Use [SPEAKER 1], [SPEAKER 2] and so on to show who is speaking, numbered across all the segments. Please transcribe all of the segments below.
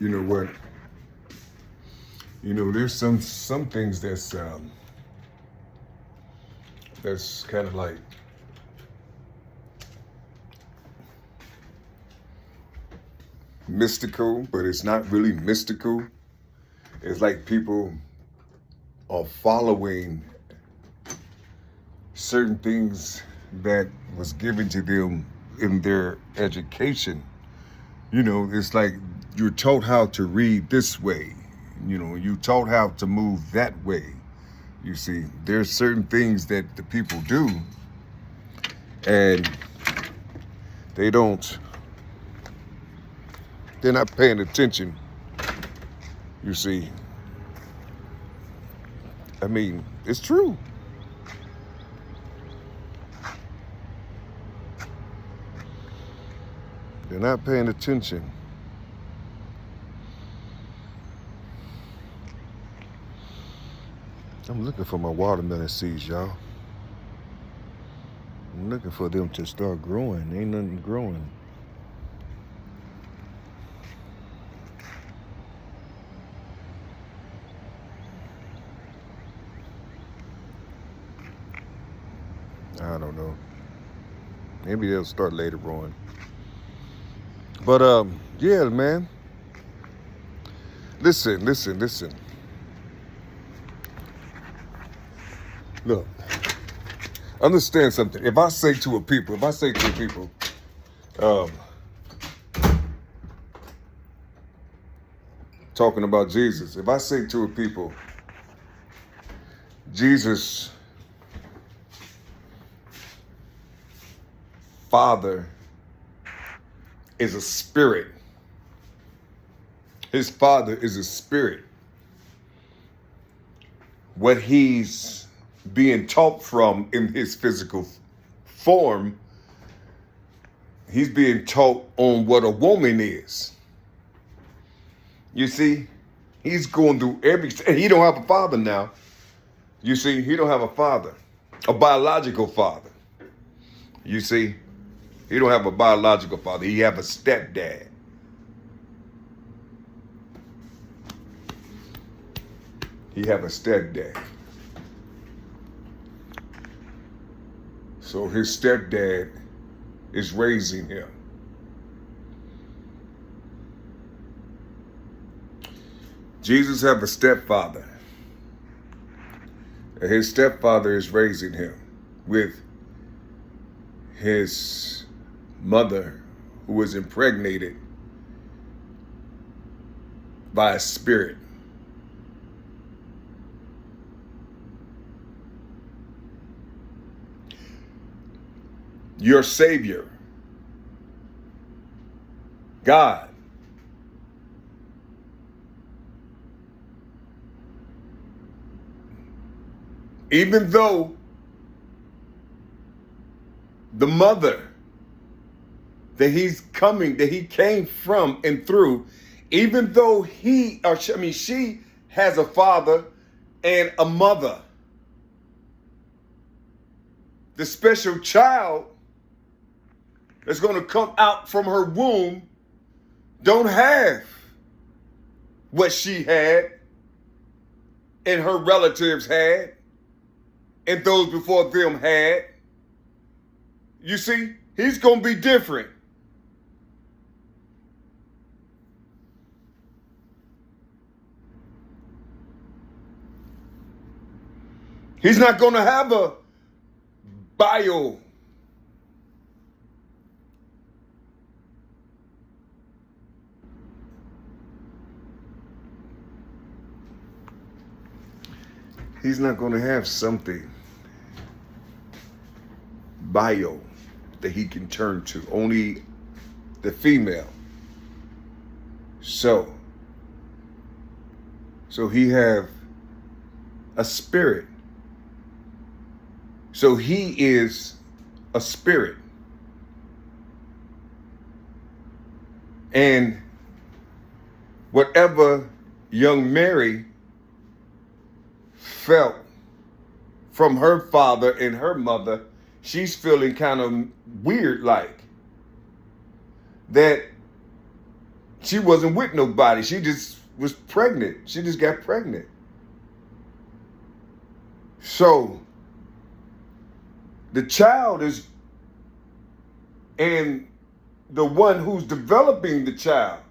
[SPEAKER 1] You know what? There's some things that's kind of like mystical, but it's not really mystical. It's like people are following certain things that was given to them in their education. It's like you're taught how to read this way. You taught how to move that way. You see, there's certain things that the people do, and they're not paying attention. You see, I mean, it's true. They're not paying attention. I'm looking for my watermelon seeds, y'all. I'm looking for them to start growing. Ain't nothing growing. I don't know. Maybe they'll start later on. But yeah, man. Listen. Look, understand something. If I say to a people, talking about Jesus, if I say to a people, Jesus' Father is a spirit. His Father is a spirit. What he's being taught from in his physical form, he's being taught on what a woman is. You see, he's going through everything. He don't have a father now. You see, he don't have a father, a biological father. You see, he don't have a biological father. He have a stepdad. He have a stepdad. So his stepdad is raising him. Jesus have a stepfather. And his stepfather is raising him with his mother, who was impregnated by a spirit. Your Savior, God, even though the mother that he came from and through, even though she has a father and a mother, the special child that's going to come out from her womb don't have what she had and her relatives had and those before them had. You see, he's going to be different. He's not going to have a bio. He's not going to have something bio that he can turn to. Only the female. So he have a spirit. So he is a spirit. And whatever young Mary felt from her father and her mother, she's feeling kind of weird, like that She wasn't with nobody. She just was pregnant. She just got pregnant. So the child is, and the one who's developing the child,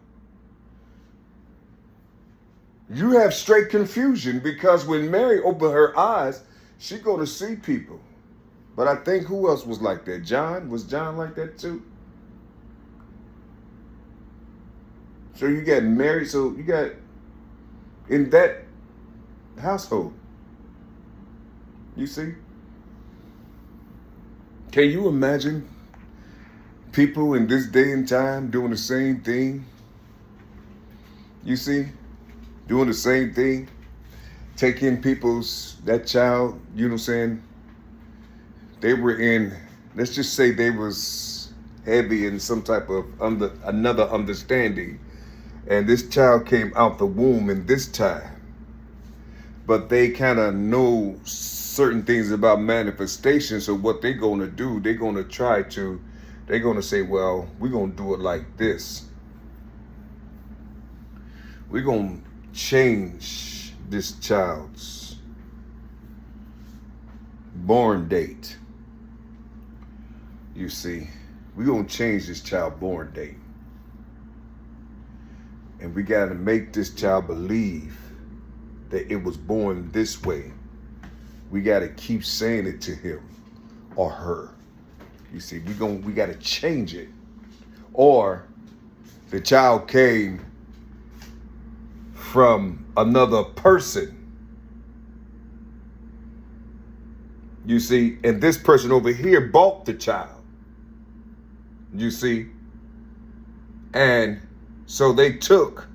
[SPEAKER 1] you have straight confusion, because when Mary opened her eyes, she go to see people. But I think who else was like that? John? Was John like that too? So you got Mary, so you got in that household. You see? Can you imagine people in this day and time doing the same thing? You see? Doing the same thing. Taking that child, you know what I'm saying? They were in, let's just say they was heavy in some type of another understanding. And this child came out the womb in this time. But they kind of know certain things about manifestation. So what they're going to do, they're going to say, well, we're going to do it like this. We're going to change this child's born date. You see, we're going to change this child born date. And we got to make this child believe that it was born this way. We got to keep saying it to him or her. You see, we got to change it. Or the child came from another person. You see, and this person over here bought the child. You see, and so they took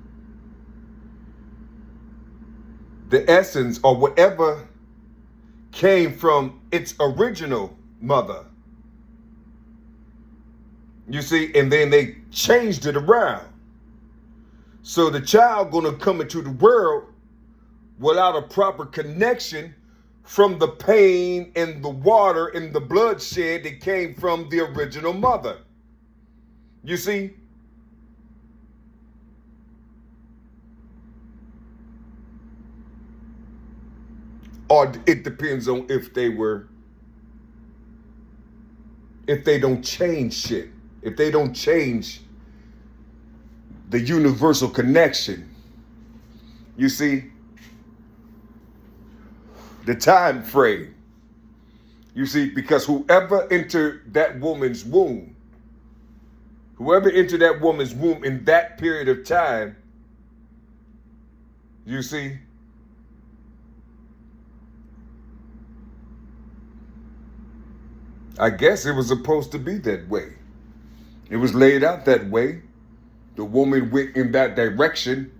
[SPEAKER 1] the essence or whatever came from its original mother. You see, and then they changed it around. So the child gonna come into the world without a proper connection from the pain and the water and the bloodshed that came from the original mother. You see? Or it depends on if they don't change shit. If they don't change the universal connection. You see? The time frame. You see, because whoever entered that woman's womb in that period of time, you see, I guess it was supposed to be that way. It was laid out that way. The woman went in that direction.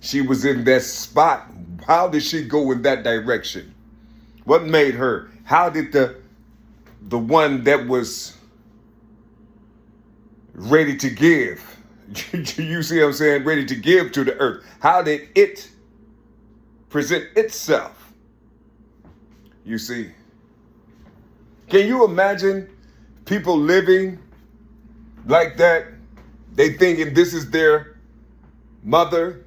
[SPEAKER 1] She was in that spot. How did she go in that direction? What made her? How did the one that was ready to give, you see what I'm saying, ready to give to the earth, how did it present itself? You see? Can you imagine people living like that? They thinking this is their mother,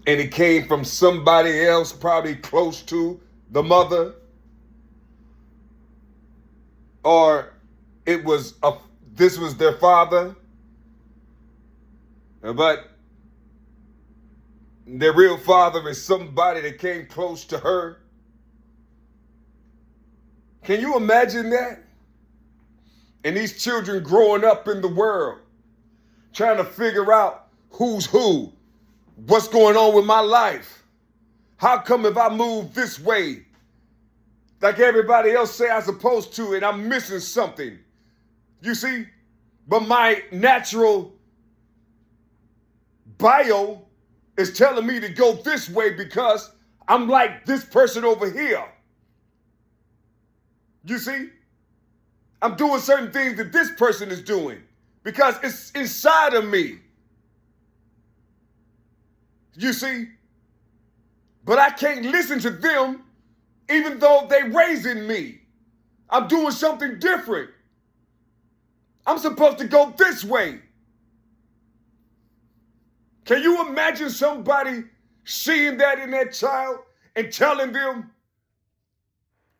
[SPEAKER 1] and it came from somebody else probably close to the mother. Or this was their father, but their real father is somebody that came close to her. Can you imagine that? And these children growing up in the world, trying to figure out who's who, what's going on with my life. How come if I move this way, like everybody else say I'm supposed to, and I'm missing something? You see? But my natural bio is telling me to go this way because I'm like this person over here. You see? I'm doing certain things that this person is doing because it's inside of me. You see? But I can't listen to them even though they raising me. I'm doing something different. I'm supposed to go this way. Can you imagine somebody seeing that in that child and telling them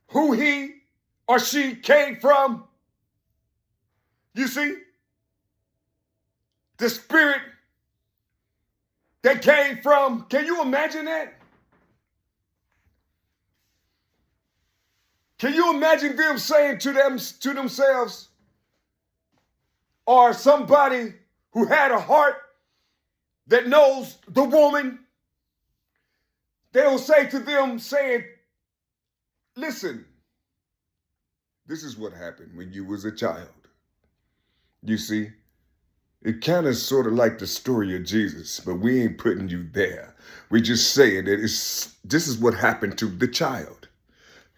[SPEAKER 1] who he or she came from? You see? The spirit they came from. Can you imagine that? Can you imagine them saying to themselves, or somebody who had a heart that knows the woman, they'll say to them, saying, listen, this is what happened when you was a child. You see, it kind of sort of like the story of Jesus, but we ain't putting you there. We're just saying that this is what happened to the child.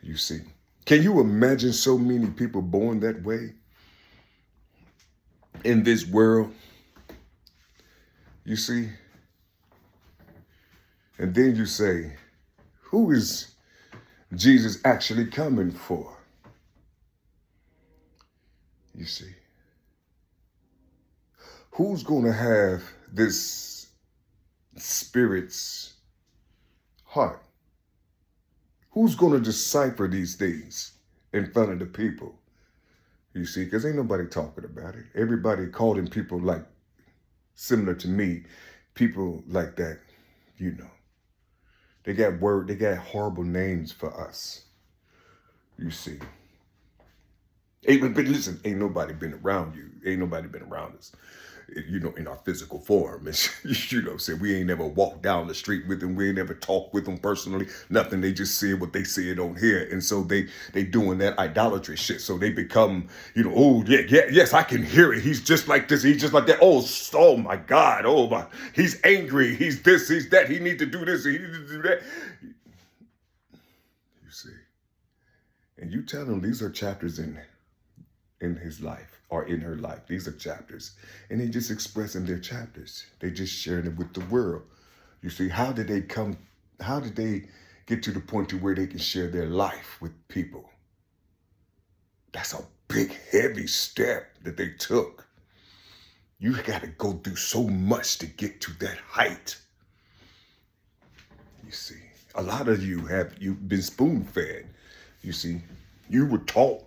[SPEAKER 1] You see, can you imagine so many people born that way in this world? You see, and then you say, who is Jesus actually coming for? You see, who's going to have this spirit's heart? Who's going to decipher these things in front of the people? You see, because ain't nobody talking about it. Everybody calling people like, similar to me, people like that, you know. They got horrible names for us. You see. But listen, ain't nobody been around you. Ain't nobody been around us, you know, in our physical form. And, you know, say we ain't never walked down the street with them. We ain't never talked with them personally. Nothing. They just said what they said on here. And so they doing that idolatry shit. So they become, you know, oh, yes, I can hear it. He's just like this. He's just like that. Oh my God. Oh, my. He's angry. He's this. He's that. He needs to do this. He needs to do that. You see. And you tell them these are chapters in his life or in her life. These are chapters. And they just expressing their chapters. They just sharing it with the world. You see, how did they get to the point to where they can share their life with people? That's a big, heavy step that they took. You got to go through so much to get to that height. You see, a lot of you've been spoon-fed. You see, you were taught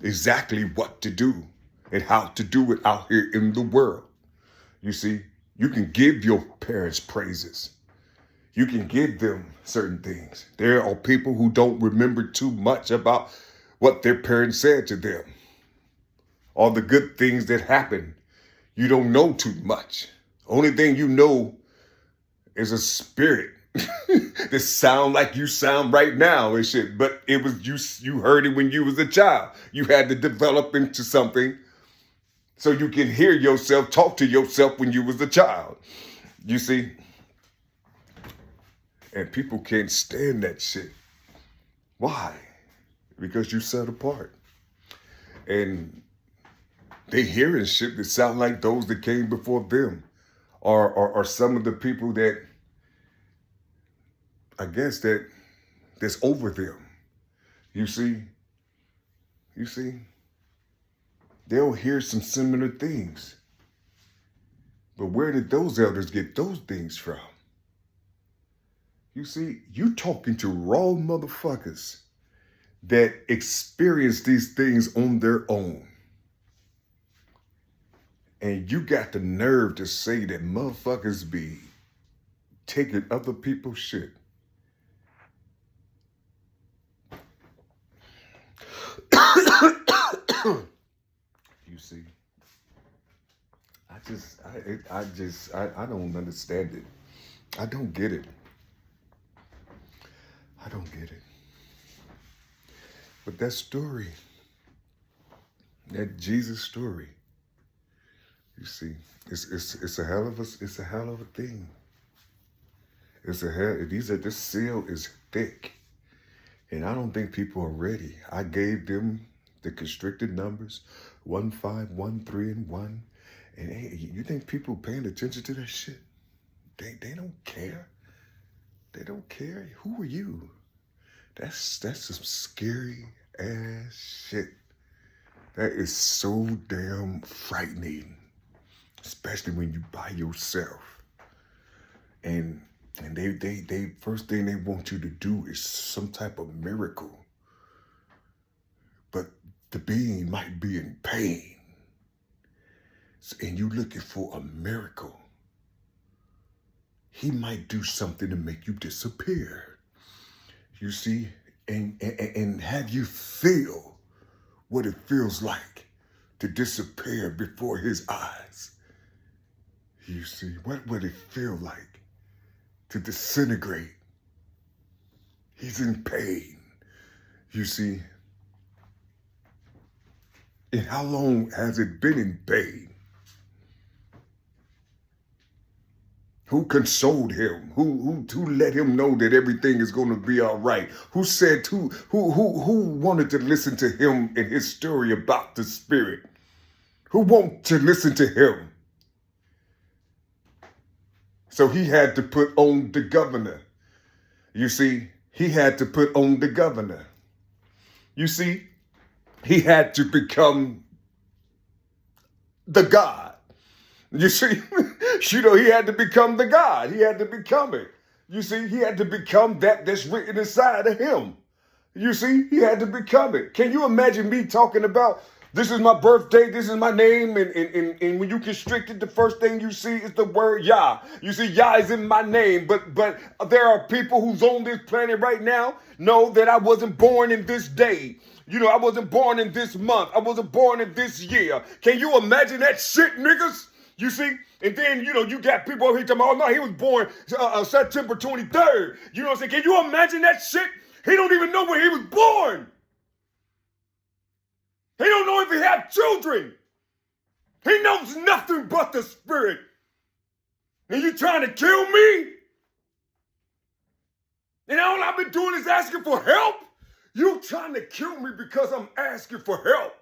[SPEAKER 1] exactly what to do and how to do it out here in the world. You see, you can give your parents praises. You can give them certain things. There are people who don't remember too much about what their parents said to them. All the good things that happened. You don't know too much. Only thing you know is a spirit that sound like you sound right now and shit. But it was you heard it when you was a child. You had to develop into something so you can hear yourself talk to yourself when you was a child. You see? And people can't stand that shit. Why? Because you set apart. And they hearing shit that sound like those that came before them. Or some of the people that, I guess, that's over them. You see? They'll hear some similar things. But where did those elders get those things from? You see, you talking to raw motherfuckers that experience these things on their own. And you got the nerve to say that motherfuckers be taking other people's shit. You see, I don't understand it. I don't get it. I don't get it. But that story, that Jesus story, you see, it's a hell of a thing. This seal is thick. And I don't think people are ready. I gave them the constricted numbers, 1, 5, 1, 3, and 1. And hey, you think people paying attention to that shit? They don't care. They don't care. Who are you? That's some scary ass shit. That is so damn frightening. especially when you by yourself. And they first thing they want you to do is some type of miracle. But the being might be in pain. And you looking for a miracle. He might do something to make you disappear. You see, and have you feel what it feels like to disappear before his eyes. You see, what would it feel like to disintegrate? He's in pain. You see, and how long has it been in pain? Who consoled him? Who let him know that everything is going to be all right? Who said who wanted to listen to him and his story about the spirit? Who wanted to listen to him? So he had to put on the governor. You see, he had to put on the governor. You see, he had to become the God. You see, he had to become the God. He had to become it. You see, he had to become that's written inside of him. You see, he had to become it. Can you imagine me talking about, this is my birthday, this is my name, and when you constrict it, the first thing you see is the word Yah. You see, Yah is in my name, but there are people who's on this planet right now know that I wasn't born in this day. You know, I wasn't born in this month. I wasn't born in this year. Can you imagine that shit, niggas? You see? And then, you got people over here talking about, oh, no, he was born September 23rd. You know what I'm saying? Can you imagine that shit? He don't even know where he was born. He don't know if he had children. He knows nothing but the spirit. And you trying to kill me? And all I've been doing is asking for help? You trying to kill me because I'm asking for help?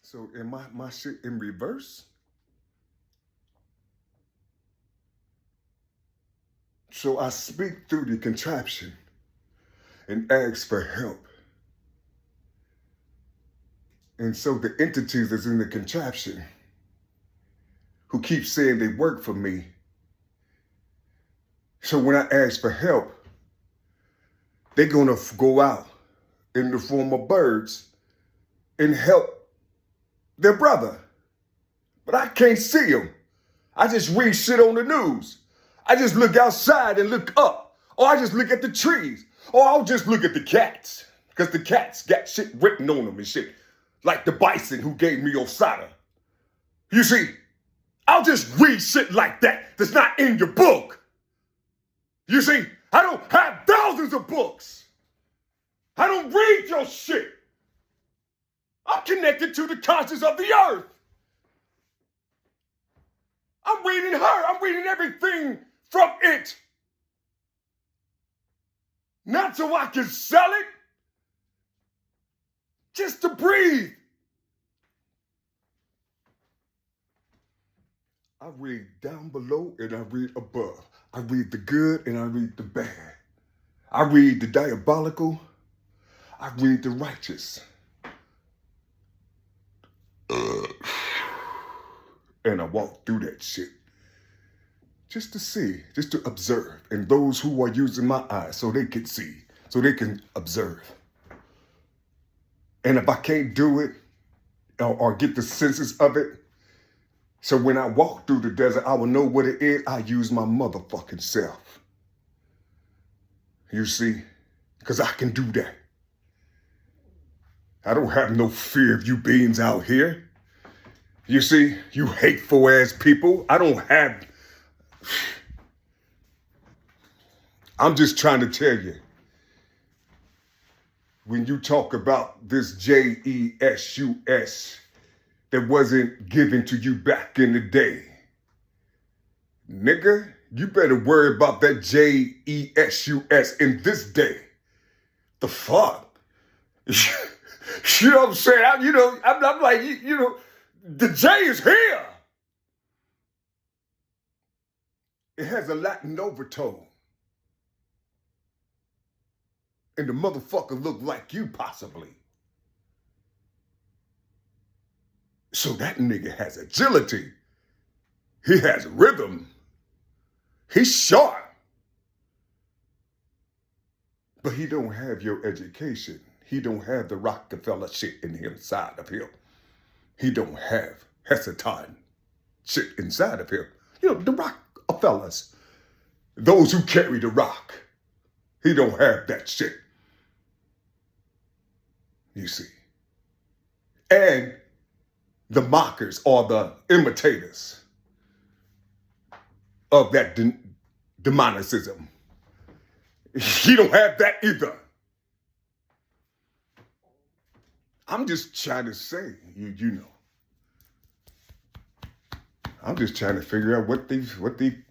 [SPEAKER 1] So am my shit in reverse? So I speak through the contraption and ask for help. And so the entities that's in the contraption who keep saying they work for me. So when I ask for help, they're gonna go out in the form of birds and help their brother. But I can't see him. I just read shit on the news. I just look outside and look up. Or I just look at the trees. Or I'll just look at the cats. Because the cats got shit written on them and shit. Like the bison who gave me Osada. You see, I'll just read shit like that that's not in your book. You see, I don't have thousands of books. I don't read your shit. I'm connected to the conscience of the earth. I'm reading her. I'm reading everything from it. Not so I can sell it. Just to breathe. I read down below and I read above. I read the good and I read the bad. I read the diabolical. I read the righteous. And I walk through that shit. Just to see, just to observe. And those who are using my eyes so they can see, so they can observe. And if I can't do it or get the senses of it, so when I walk through the desert, I will know what it is. I use my motherfucking self. You see? Because I can do that. I don't have no fear of you beings out here. You see? You hateful ass people. I don't have... I'm just trying to tell you. When you talk about this JESUS that wasn't given to you back in the day, nigga, you better worry about that JESUS in this day. The fuck? You know what I'm saying? I'm like, the J is here. It has a Latin overtone. And the motherfucker look like you, possibly. So that nigga has agility. He has rhythm. He's sharp. But he don't have your education. He don't have the Rockefeller shit in the inside of him. He don't have Hesitant shit inside of him. You know, the Rockefellers, those who carry the rock. He don't have that shit. You see. And the mockers or the imitators of that demonicism. He don't have that either. I'm just trying to say, you know. I'm just trying to figure out what these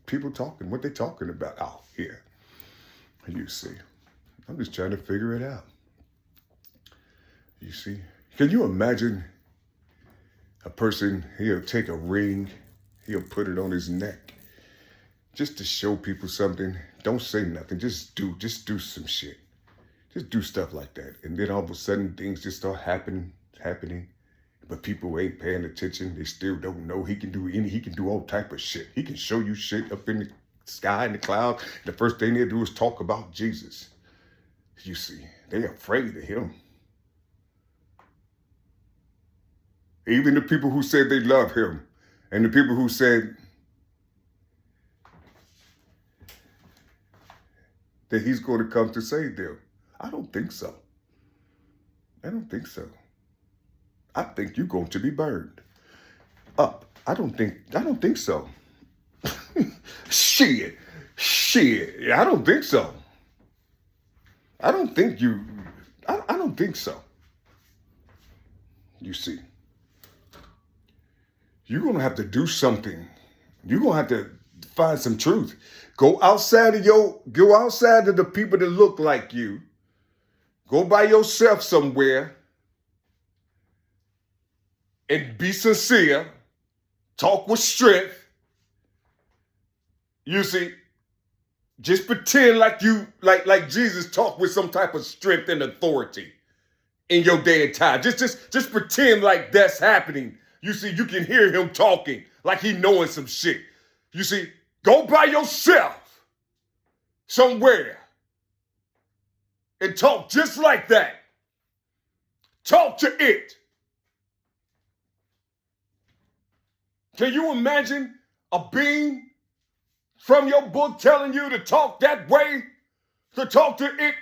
[SPEAKER 1] people talking, what they talking about out here. You see. I'm just trying to figure it out. You see. Can you imagine a person, he'll take a ring, he'll put it on his neck just to show people something. Don't say nothing. Just do some shit. Just do stuff like that. And then all of a sudden things just start happening. But people ain't paying attention. They still don't know. He can do all type of shit. He can show you shit up in the sky, in the clouds. The first thing they do is talk about Jesus. You see, they're afraid of him. Even the people who said they love him and the people who said that he's going to come to save them. I don't think so. I don't think so. I think you're going to be burned up. I don't think so. Shit. I don't think so. I don't think so. You see. You're going to have to do something. You're going to have to find some truth. Go outside of the people that look like you. Go by yourself somewhere and be sincere. Talk with strength. You see, just pretend like you like Jesus talked with some type of strength and authority in your day and time. Just pretend like that's happening. You see, you can hear him talking like he knowing some shit. You see, go by yourself somewhere and talk just like that. Talk to it. Can you imagine a being from your book telling you to talk that way? To talk to it?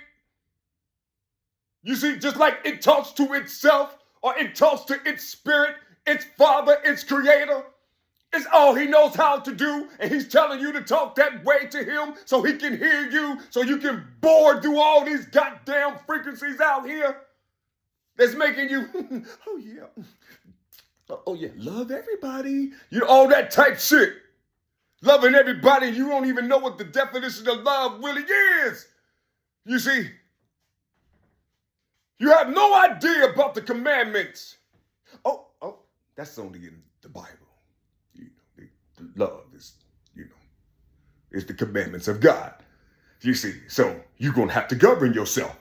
[SPEAKER 1] You see, just like it talks to itself or it talks to its spirit, its father, its creator. It's all he knows how to do, and he's telling you to talk that way to him so he can hear you, so you can bore through all these goddamn frequencies out here that's making you, oh yeah, love everybody. You know, all that type shit. Loving everybody, you don't even know what the definition of love really is. You see, you have no idea about the commandments. Oh, that's only in the Bible. You know, the love is, it's the commandments of God. You see, so you're going to have to govern yourself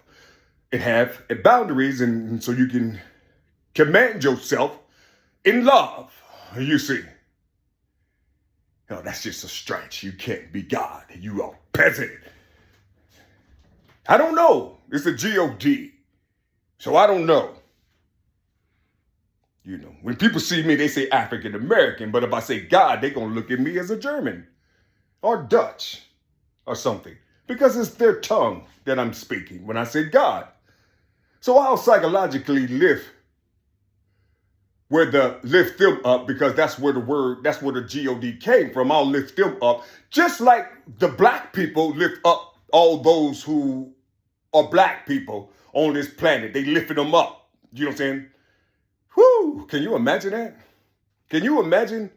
[SPEAKER 1] and have boundaries, and so you can command yourself in love. You see. No, that's just a stretch. You can't be God. You are peasant. I don't know. It's a G-O-D. So I don't know. You know, when people see me, they say African American, but if I say God, they're going to look at me as a German or Dutch or something because it's their tongue that I'm speaking when I say God. So I'll psychologically lift them up because that's where the G-O-D came from. I'll lift them up just like the black people lift up all those who are black people on this planet. They lifted them up. You know what I'm saying? Whew, can you imagine that? Can you imagine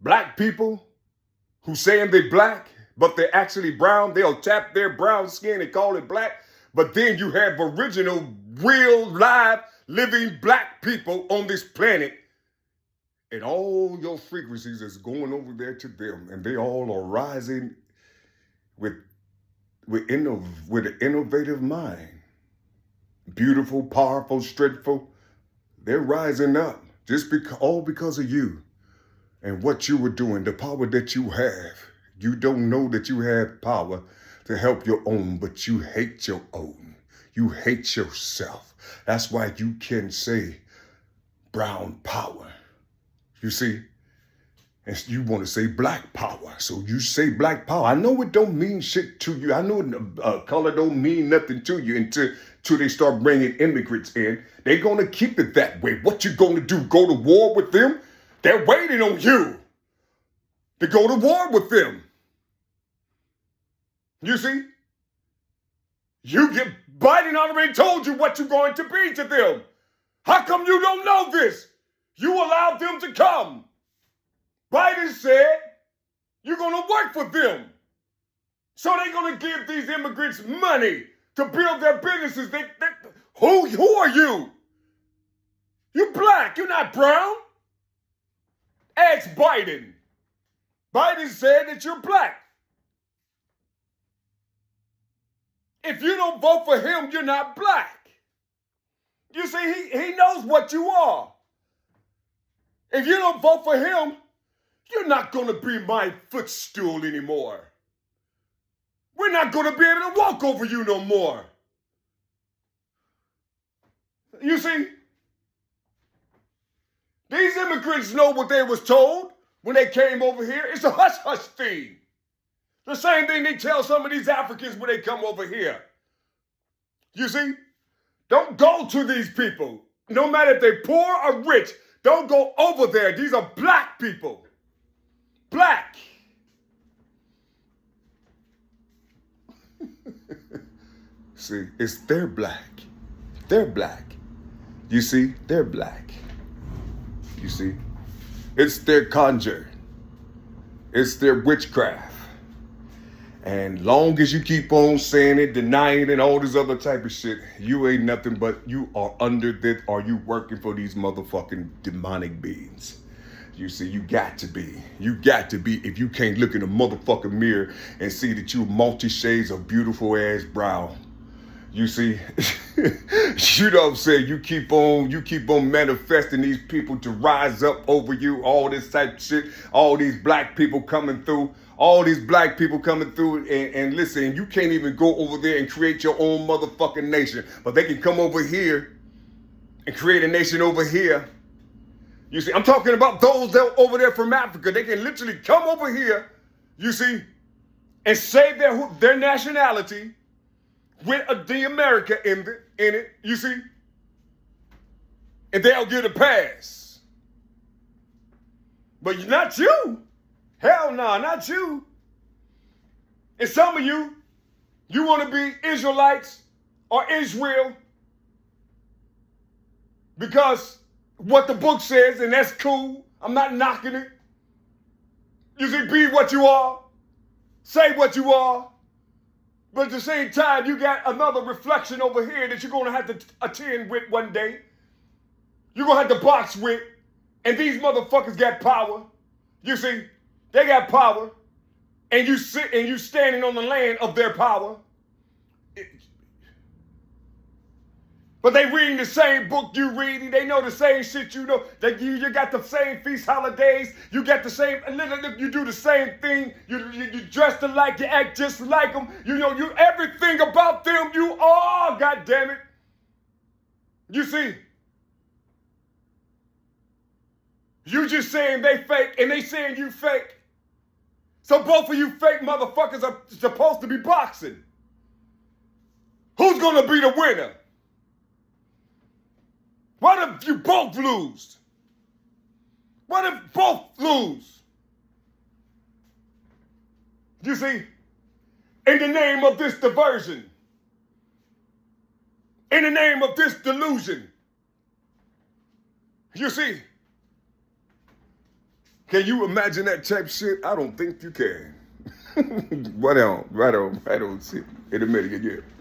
[SPEAKER 1] black people who saying they're black, but they're actually brown? They'll tap their brown skin and call it black. But then you have original, real, live, living black people on this planet. And all your frequencies is going over there to them. And they all are rising with an innovative mind. Beautiful, powerful, strengthful. They're rising up Just because, all because of you and what you were doing, the power that you have. You don't know that you have power to help your own, but you hate your own. You hate yourself. That's why you can say brown power. You see? And you want to say black power. So you say black power. I know it don't mean shit to you. I know color don't mean nothing to you until they start bringing immigrants in. They're going to keep it that way. What you going to do? Go to war with them? They're waiting on you to go to war with them. You see? Biden already told you what you're going to be to them. How come you don't know this? You allowed them to come. Biden said you're going to work for them. So they're going to give these immigrants money to build their businesses. Who are you? You're black. You're not brown. Ask Biden. Biden said that you're black. If you don't vote for him, you're not black. You see, he knows what you are. If you don't vote for him, you're not going to be my footstool anymore. We're not going to be able to walk over you no more. You see, these immigrants know what they was told when they came over here. It's a hush-hush thing. The same thing they tell some of these Africans when they come over here. You see, don't go to these people. No matter if they're poor or rich, don't go over there. These are black people. Black. See, they're black. They're black. You see, they're black. You see, it's their conjure. It's their witchcraft. And long as you keep on saying it, denying it, and all this other type of shit, you ain't nothing but you are under this, or you working for these motherfucking demonic beings. You see, you got to be. You got to be. If you can't look in a motherfucking mirror and see that you multi shades of beautiful ass brown. You see, you know what I'm saying? You keep on manifesting these people to rise up over you, all this type of shit, all these black people coming through, and listen, you can't even go over there and create your own motherfucking nation, but they can come over here and create a nation over here. You see, I'm talking about those that are over there from Africa. They can literally come over here, you see, and say their nationality with the America in it, you see, and they'll get a pass. But not you. Hell no, not you. And some of you want to be Israelites or Israel because what the book says, and that's cool. I'm not knocking it. You see, be what you are. Say what you are. But at the same time, you got another reflection over here that you're going to have to attend with one day. You're going to have to box with. And these motherfuckers got power. You see, they got power. And you sit and you standing on the land of their power. But they reading the same book you reading. They know the same shit you know. You got the same feast holidays. You got the same, you do the same thing. You dress alike, you act just like them. You know, everything about them you are, God damn it. You see, you just saying they fake and they saying you fake. So both of you fake motherfuckers are supposed to be boxing. Who's gonna be the winner? What if you both lose? What if both lose? You see, in the name of this diversion, in the name of this delusion, you see, can you imagine that type of shit? I don't think you can. Right on. See, in a minute, yeah.